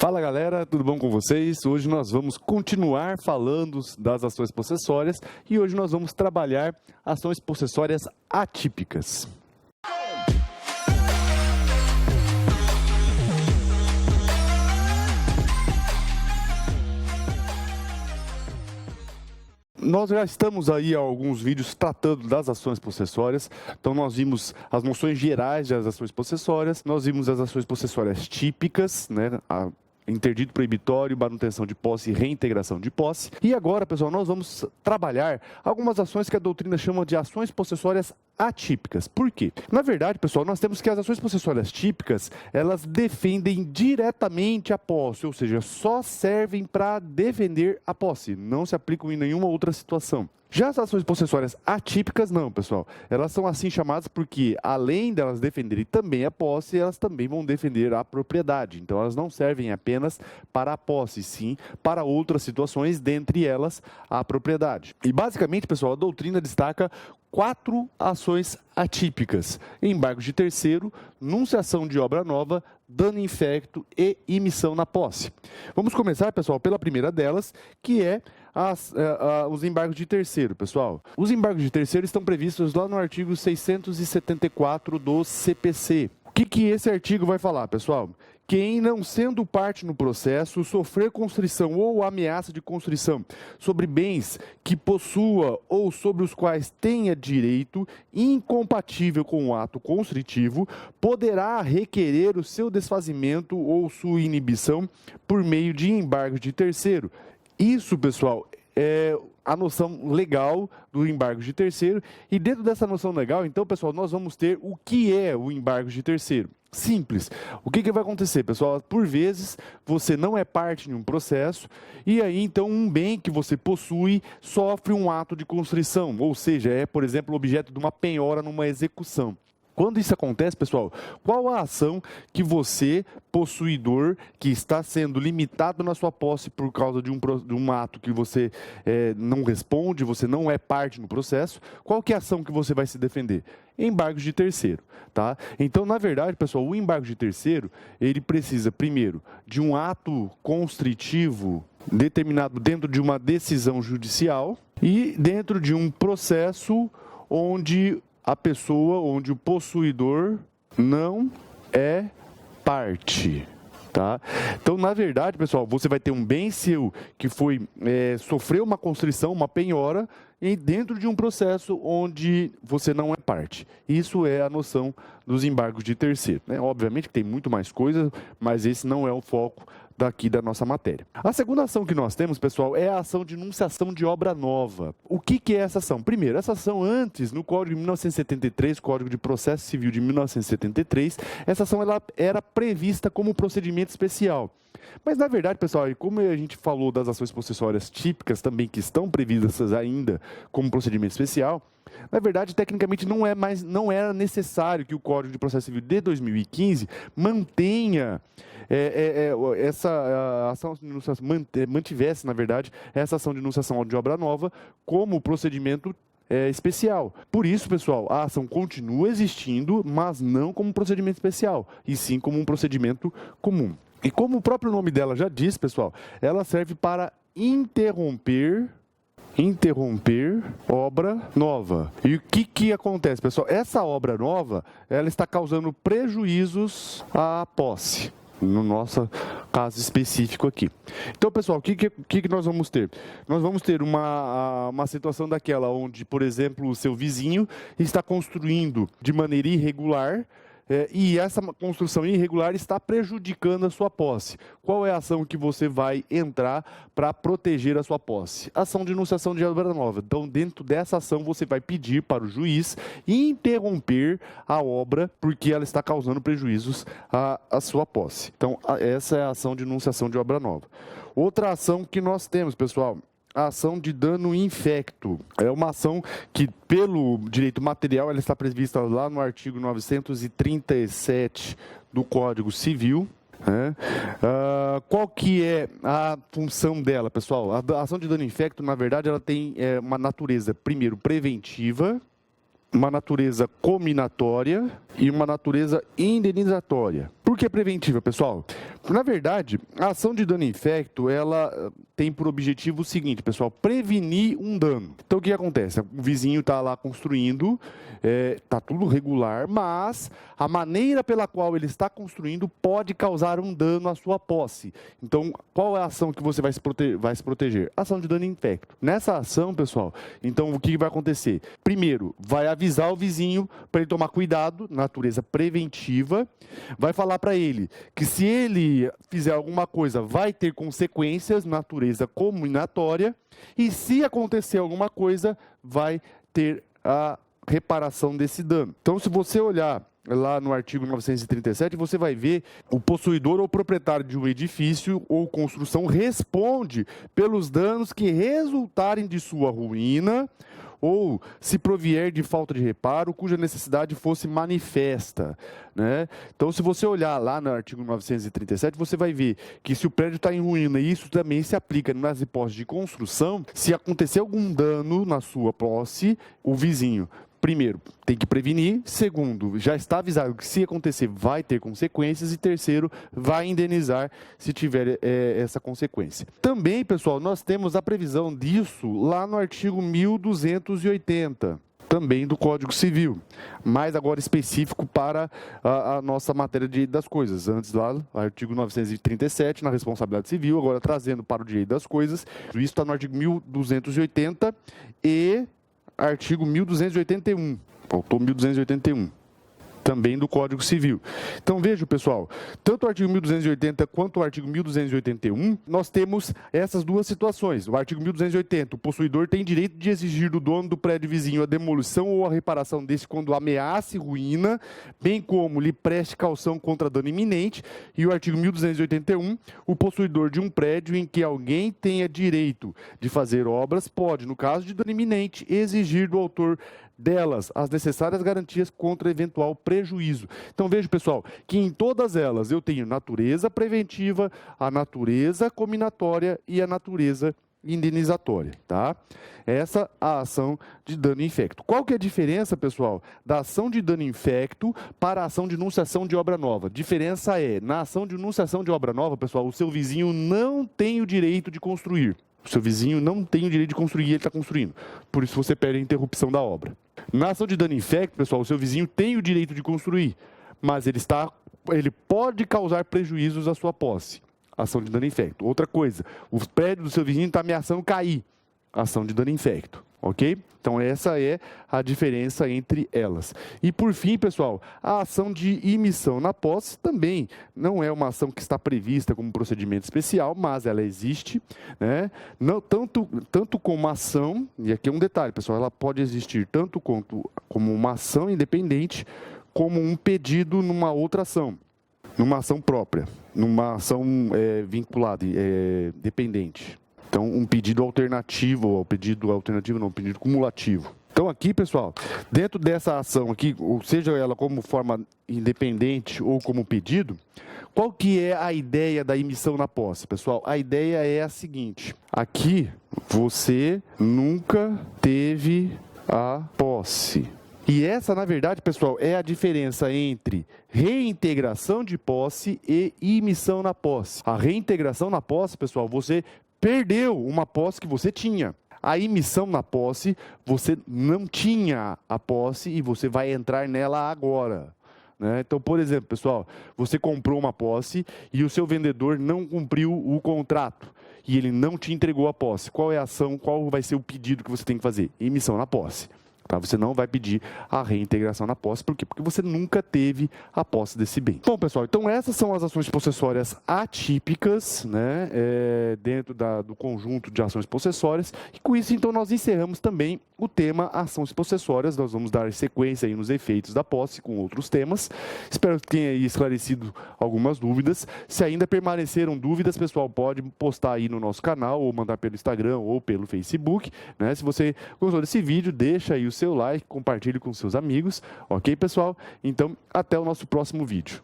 Fala galera, tudo bom com vocês? Hoje nós vamos continuar falando das ações possessórias e hoje nós vamos trabalhar ações possessórias atípicas. Nós já estamos aí há alguns vídeos tratando das ações possessórias, então nós vimos as noções gerais das ações possessórias, nós vimos as ações possessórias típicas, né? Interdito proibitório, manutenção de posse e reintegração de posse. E agora, pessoal, nós vamos trabalhar algumas ações que a doutrina chama de ações possessórias atípicas. Por quê? Na verdade, pessoal, nós temos que as ações possessórias típicas, elas defendem diretamente a posse, ou seja, só servem para defender a posse, não se aplicam em nenhuma outra situação. Já as ações possessórias atípicas, não, pessoal. Elas são assim chamadas porque, além delas defenderem também a posse, elas também vão defender a propriedade. Então, elas não servem apenas para a posse, sim para outras situações, dentre elas a propriedade. E, basicamente, pessoal, a doutrina destaca 4 ações atípicas: embargo de terceiro, nunciação de obra nova, dano infecto e imissão na posse. Vamos começar, pessoal, pela primeira delas, que é os embargos de terceiro, pessoal. Os embargos de terceiro estão previstos lá no artigo 674 do CPC. O que esse artigo vai falar, pessoal? Quem, não sendo parte no processo, sofrer constrição ou ameaça de constrição sobre bens que possua ou sobre os quais tenha direito incompatível com o ato constritivo, poderá requerer o seu desfazimento ou sua inibição por meio de embargo de terceiro. Isso, pessoal, é a noção legal do embargo de terceiro. E dentro dessa noção legal, então, pessoal, nós vamos ter o que é o embargo de terceiro. Simples. O que vai acontecer, pessoal? Por vezes, você não é parte de um processo e aí, então, um bem que você possui sofre um ato de constrição, ou seja, é, por exemplo, objeto de uma penhora numa execução. Quando isso acontece, pessoal, qual a ação que você, possuidor, que está sendo limitado na sua posse por causa de um ato que você não responde, você não é parte no processo, qual que é a ação que você vai se defender? Embargos de terceiro, tá? Então, na verdade, pessoal, o embargo de terceiro, ele precisa, primeiro, de um ato constritivo determinado dentro de uma decisão judicial e dentro de um processo onde onde o possuidor não é parte, tá? Então, na verdade, pessoal, você vai ter um bem seu que sofreu uma constrição, uma penhora, e dentro de um processo onde você não é parte. Isso é a noção dos embargos de terceiro, né? Obviamente que tem muito mais coisa, mas esse não é o foco daqui da nossa matéria. A segunda ação que nós temos, pessoal, é a ação de nunciação de obra nova. O que é essa ação? Primeiro, essa ação antes, no Código de 1973, Código de Processo Civil de 1973, essa ação ela era prevista como procedimento especial. Mas, na verdade, pessoal, como a gente falou das ações possessórias típicas também, que estão previstas ainda como procedimento especial, na verdade, tecnicamente, não era necessário que o Código de Processo Civil de 2015 mantenha essa ação de enunciação, mantivesse, na verdade, essa ação de enunciação de obra nova como procedimento especial. Por isso, pessoal, a ação continua existindo, mas não como procedimento especial, e sim como um procedimento comum. E como o próprio nome dela já diz, pessoal, ela serve para interromper obra nova. E o que acontece, pessoal? Essa obra nova, ela está causando prejuízos à posse, no nosso caso específico aqui. Então, pessoal, o que nós vamos ter? Nós vamos ter uma situação daquela onde, por exemplo, o seu vizinho está construindo de maneira irregular, e essa construção irregular está prejudicando a sua posse. Qual é a ação que você vai entrar para proteger a sua posse? Ação de enunciação de obra nova. Então, dentro dessa ação, você vai pedir para o juiz interromper a obra porque ela está causando prejuízos à sua posse. Então, essa é a ação de enunciação de obra nova. Outra ação que nós temos, pessoal, a ação de dano infecto. É uma ação que, pelo direito material, ela está prevista lá no artigo 937 do Código Civil. Qual que é a função dela, pessoal? A ação de dano infecto, na verdade, ela tem uma natureza, primeiro, preventiva, uma natureza cominatória e uma natureza indenizatória. Por que preventiva, pessoal? Na verdade, a ação de dano infecto, ela tem por objetivo o seguinte, pessoal, prevenir um dano. Então, o que acontece? O vizinho está lá construindo, está tudo regular, mas a maneira pela qual ele está construindo pode causar um dano à sua posse. Então, qual é a ação que você vai se proteger? Ação de dano infecto. Nessa ação, pessoal, então, o que vai acontecer? Primeiro, vai avisar o vizinho para ele tomar cuidado, natureza preventiva, vai falar para ele que se ele fizer alguma coisa, vai ter consequências, natureza combinatória, e se acontecer alguma coisa, vai ter a reparação desse dano. Então, se você olhar lá no artigo 937, você vai ver o possuidor ou proprietário de um edifício ou construção responde pelos danos que resultarem de sua ruína ou se provier de falta de reparo, cuja necessidade fosse manifesta, né? Então, se você olhar lá no artigo 937, você vai ver que se o prédio está em ruína, e isso também se aplica nas hipóteses de construção, se acontecer algum dano na sua posse, o vizinho, primeiro, tem que prevenir. Segundo, já está avisado que se acontecer vai ter consequências. E terceiro, vai indenizar se tiver essa consequência. Também, pessoal, nós temos a previsão disso lá no artigo 1280. Também do Código Civil, mas agora específico para a nossa matéria de direito das coisas. Antes lá, artigo 937, na responsabilidade civil, agora trazendo para o direito das coisas. Isso está no artigo 1280 e artigo 1281, faltou 1281, também do Código Civil. Então, veja, pessoal, tanto o artigo 1280 quanto o artigo 1281, nós temos essas duas situações. O artigo 1280, o possuidor tem direito de exigir do dono do prédio vizinho a demolição ou a reparação desse quando ameace ruína, bem como lhe preste caução contra dano iminente. E o artigo 1281, o possuidor de um prédio em que alguém tenha direito de fazer obras pode, no caso de dano iminente, exigir do autor delas as necessárias garantias contra eventual prejuízo. Então, veja, pessoal, que em todas elas eu tenho natureza preventiva, a natureza combinatória e a natureza indenizatória, tá? Essa é a ação de dano infecto. Qual que é a diferença, pessoal, da ação de dano infecto para a ação de enunciação de obra nova? Diferença é, na ação de enunciação de obra nova, pessoal, o seu vizinho não tem o direito de construir. O seu vizinho não tem o direito de construir e ele está construindo. Por isso você pede a interrupção da obra. Na ação de dano infecto, pessoal, o seu vizinho tem o direito de construir, mas ele pode causar prejuízos à sua posse. Ação de dano infecto. Outra coisa, o prédio do seu vizinho está ameaçando cair. Ação de dano infecto. Ok? Então, essa é a diferença entre elas. E, por fim, pessoal, a ação de imissão na posse também não é uma ação que está prevista como procedimento especial, mas ela existe, né? Não, tanto como ação, e aqui é um detalhe, pessoal, ela pode existir tanto como uma ação independente, como um pedido numa outra ação, numa ação própria, numa ação vinculada, dependente. Então, um pedido alternativo, um pedido cumulativo. Então, aqui, pessoal, dentro dessa ação aqui, ou seja ela como forma independente ou como pedido, qual que é a ideia da emissão na posse, pessoal? A ideia é a seguinte: aqui você nunca teve a posse. E essa, na verdade, pessoal, é a diferença entre reintegração de posse e emissão na posse. A reintegração na posse, pessoal, você perdeu uma posse que você tinha. A emissão na posse, você não tinha a posse e você vai entrar nela agora, né? Então, por exemplo, pessoal, você comprou uma posse e o seu vendedor não cumpriu o contrato e ele não te entregou a posse. Qual é a ação, qual vai ser o pedido que você tem que fazer? Emissão na posse. Tá? Você não vai pedir a reintegração na posse. Por quê? Porque você nunca teve a posse desse bem. Bom, pessoal, então essas são as ações possessórias atípicas, né, dentro do conjunto de ações possessórias. E com isso, então, nós encerramos também o tema ações possessórias. Nós vamos dar sequência aí nos efeitos da posse com outros temas. Espero que tenha aí esclarecido algumas dúvidas. Se ainda permaneceram dúvidas, pessoal, pode postar aí no nosso canal ou mandar pelo Instagram ou pelo Facebook, né? Se você gostou desse vídeo, deixa aí o seu like, compartilhe com seus amigos, ok, pessoal? Então, até o nosso próximo vídeo.